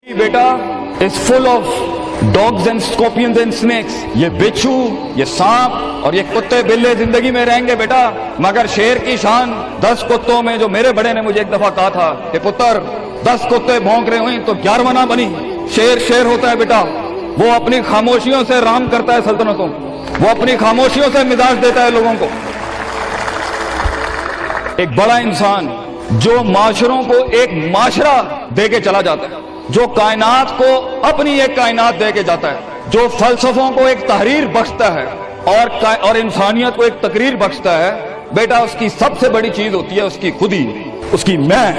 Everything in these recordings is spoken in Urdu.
Beta is full of dogs and scorpions and snakes. یہ بچھو، یہ سانپ اور یہ کتے بلے زندگی میں رہیں گے بیٹا، مگر شیر کی شان 10 کتوں میں، جو میرے بڑے نے مجھے ایک دفعہ کہا تھا کہ پتر 10 کتے بھونک رہے ہوئیں تو 11واں نہ بنی. شیر شیر ہوتا ہے بیٹا، وہ اپنی خاموشیوں سے رام کرتا ہے سلطنتوں، وہ اپنی خاموشیوں سے مزاج دیتا ہے لوگوں کو. ایک بڑا انسان جو معاشروں کو ایک معاشرہ دے کے چلا جاتا ہے، جو کائنات کو اپنی ایک کائنات دے کے جاتا ہے، جو فلسفوں کو ایک تحریر بخشتا ہے اور انسانیت کو ایک تقریر بخشتا ہے، بیٹا اس کی سب سے بڑی چیز ہوتی ہے اس کی خودی، اس کی میں.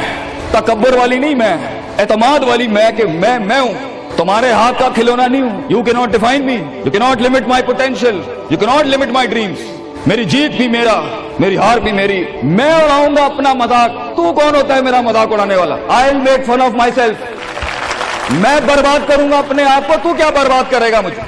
تکبر والی نہیں میں، اعتماد والی میں کہ میں ہوں، تمہارے ہاتھ کا کھلونا نہیں ہوں. You cannot define me, you cannot limit my potential, you cannot limit my dreams. میری جیت بھی میرا، میری ہار بھی میری. میں اڑاؤں گا اپنا مذاق، تو کون ہوتا ہے میرا مذاق اڑانے والا؟ I'll make fun of myself. میں برباد کروں گا اپنے آپ کو، تو کیا برباد کرے گا مجھے؟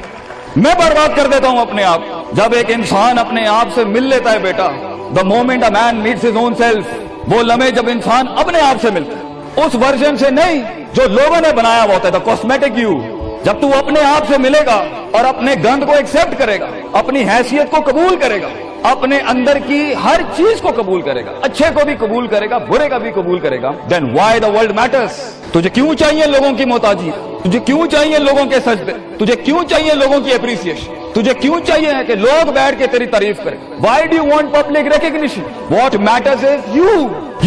میں برباد کر دیتا ہوں اپنے آپ. جب ایک انسان اپنے آپ سے مل لیتا ہے بیٹا، the moment a man meets his own self، وہ لمحے جب انسان اپنے آپ سے ملتا ہے، اس ورژن سے نہیں جو لوگوں نے بنایا ہوا ہوتا ہے، the cosmetic you. جب تو اپنے آپ سے ملے گا اور اپنے گند کو ایکسپٹ کرے گا، اپنی حیثیت کو قبول کرے گا، اپنے اندر کی ہر چیز کو قبول کرے گا، اچھے کو بھی قبول کرے گا، برے کا بھی قبول کرے گا، then why the world matters. تجھے کیوں چاہیے لوگوں کی محتاجی؟ تجھے کیوں چاہیے لوگوں کے سجدے؟ تجھے کیوں چاہیے لوگوں کی اپریسیشن؟ تجھے کیوں چاہیے کہ لوگ بیٹھ کے تیری تعریف کریں؟ Why do you want public recognition? What matters is you.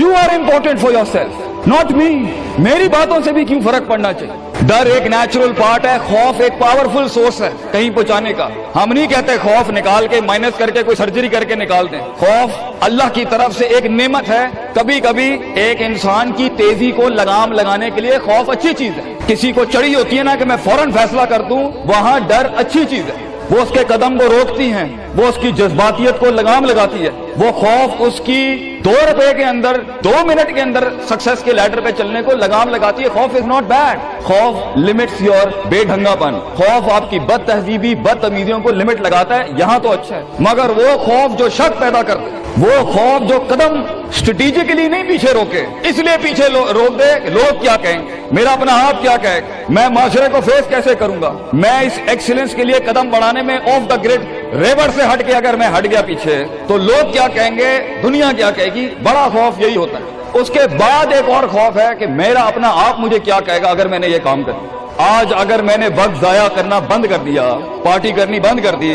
You are important for yourself, not me. میری باتوں سے بھی کیوں فرق پڑنا چاہیے؟ ڈر ایک نیچرل پارٹ ہے، خوف ایک پاورفل سورس ہے کہیں پہنچانے کا. ہم نہیں کہتے خوف نکال کے مائنس کر کے کوئی سرجری کر کے نکال دیں. خوف اللہ کی طرف سے ایک نعمت ہے. کبھی کبھی ایک انسان کی تیزی کو لگام لگانے کے لیے خوف اچھی چیز ہے. کسی کو چڑھی ہوتی ہے نا کہ میں فوراً فیصلہ کر دوں، وہاں ڈر اچھی چیز ہے. وہ اس کے قدم کو روکتی ہیں، وہ اس کی جذباتیت کو لگام لگاتی ہے. وہ خوف اس کی 2 روپے کے اندر 2 منٹ کے اندر سکسیس کے لیڈر پہ چلنے کو لگام لگاتی ہے. خوف از ناٹ بیڈ. خوف لمٹس یور بے ڈھنگا پن. خوف آپ کی بد تہذیبی، بد تمیزیوں کو لمٹ لگاتا ہے. یہاں تو اچھا ہے، مگر وہ خوف جو شک پیدا کرتا ہے، وہ خوف جو قدم اسٹریٹجیکلی نہیں پیچھے روکے، اس لیے پیچھے روک دے کہ لوگ کیا کہیں، میرا اپنا آپ کیا کہے، میں معاشرے کو فیس کیسے کروں گا. میں اس ایکسیلنس کے لیے قدم بڑھانے میں آف دا گریڈ ریور سے ہٹ کے اگر میں ہٹ گیا پیچھے تو لوگ کیا کہیں گے، دنیا کیا کہے گی. بڑا خوف یہی ہوتا ہے. اس کے بعد ایک اور خوف ہے کہ میرا اپنا آپ مجھے کیا کہے گا اگر میں نے یہ کام کر دیا. آج اگر میں نے وقت ضائع کرنا بند کر دیا، پارٹی کرنی بند کر دی،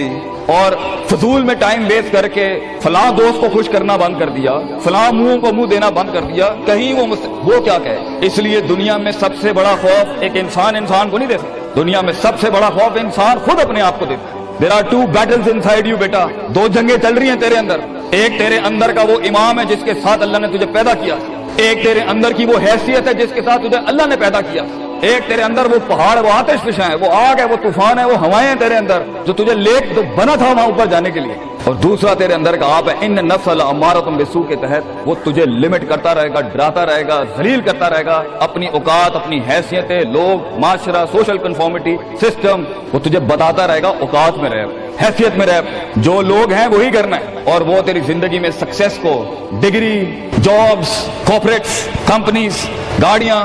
اور فضول میں ٹائم ویسٹ کر کے فلاں دوست کو خوش کرنا بند کر دیا، فلاں منہ کو منہ دینا بند کر دیا، کہیں وہ کیا کہے. اس لیے دنیا میں سب سے بڑا خوف ایک انسان کو نہیں دے سکتا. دنیا میں سب سے بڑا خوف انسان خود اپنے آپ کو دیتا ہے. There are 2 battles inside you بیٹا. 2 جنگیں چل رہی ہیں تیرے اندر. ایک تیرے اندر کا وہ امام ہے جس کے ساتھ اللہ نے تجھے پیدا کیا. ایک تیرے اندر کی وہ حیثیت ہے جس کے ساتھ تجھے اللہ نے پیدا کیا. ایک تیرے اندر وہ پہاڑ، وہ آتش فشاں ہے، وہ آگ ہے، وہ طوفان ہے، وہ ہوائیں ہیں تیرے اندر جو تجھے لیک تو بنا تھا وہاں اوپر جانے کے لیے. اور دوسرا تیرے اندر کا آپ ہے ان نفس لامارۃ بالسوء کے تحت. وہ تجھے لمٹ کرتا رہے گا، ڈراتا رہے گا، ذلیل کرتا رہے گا. اپنی اوقات، اپنی حیثیتیں، لوگ، معاشرہ، سوشل کنفارمیٹی سسٹم، وہ تجھے بتاتا رہے گا اوقات میں رہ، حیثیت میں رہ. جو لوگ ہیں وہی کرنا ہے. اور وہ تیری زندگی میں سکسیس کو، ڈگری، جابز، کارپوریٹس، کمپنیز، گاڑیاں،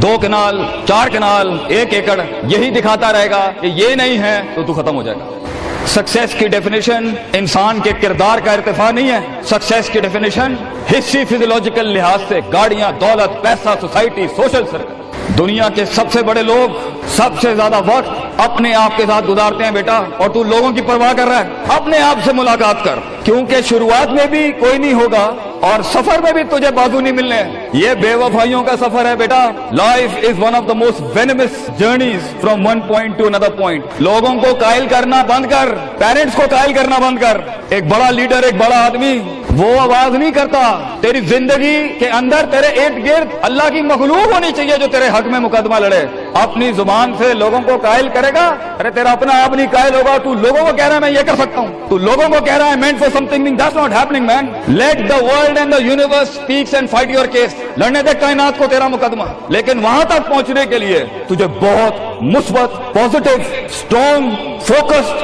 2 کنال، 4 کنال، 1 ایکڑ، یہی دکھاتا رہے گا کہ یہ نہیں ہے تو ختم ہو جائے گا. سکسیس کی ڈیفینیشن انسان کے کردار کا ارتفاع نہیں ہے. سکسیس کی ڈیفینیشن حصی فزیولوجیکل لحاظ سے گاڑیاں، دولت، پیسہ، سوسائٹی، سوشل سرکل. دنیا کے سب سے بڑے لوگ سب سے زیادہ وقت اپنے آپ کے ساتھ گزارتے ہیں بیٹا. اور تو لوگوں کی پرواہ کر رہا ہے؟ اپنے آپ سے ملاقات کر، کیونکہ شروعات میں بھی کوئی نہیں ہوگا اور سفر میں بھی تجھے بازو نہیں ملنے. یہ بے وفائیوں کا سفر ہے بیٹا. Life is one of the most venomous journeys from one point to another point. لوگوں کو قائل کرنا بند کر، پیرنٹس کو قائل کرنا بند کر. ایک بڑا لیڈر، ایک بڑا آدمی وہ آواز نہیں کرتا. تیری زندگی کے اندر تیرے ارد گرد اللہ کی مخلوق ہونی چاہیے جو تیرے حق میں مقدمہ لڑے. اپنی زبان سے لوگوں کو قائل کرے گا، ارے تیرا اپنا آپ نہیں قائل ہوگا. تو لوگوں کو کہہ رہا ہے میں یہ کر سکتا ہوں، تو لوگوں کو کہہ رہا ہے meant for something, that's not happening man. Let the world and the universe speaks and fight your case. لڑنے دے کائنات کو تیرا مقدمہ. لیکن وہاں تک پہنچنے کے لیے تجھے بہت مثبت، پازیٹو، اسٹرانگ، فوکسڈ،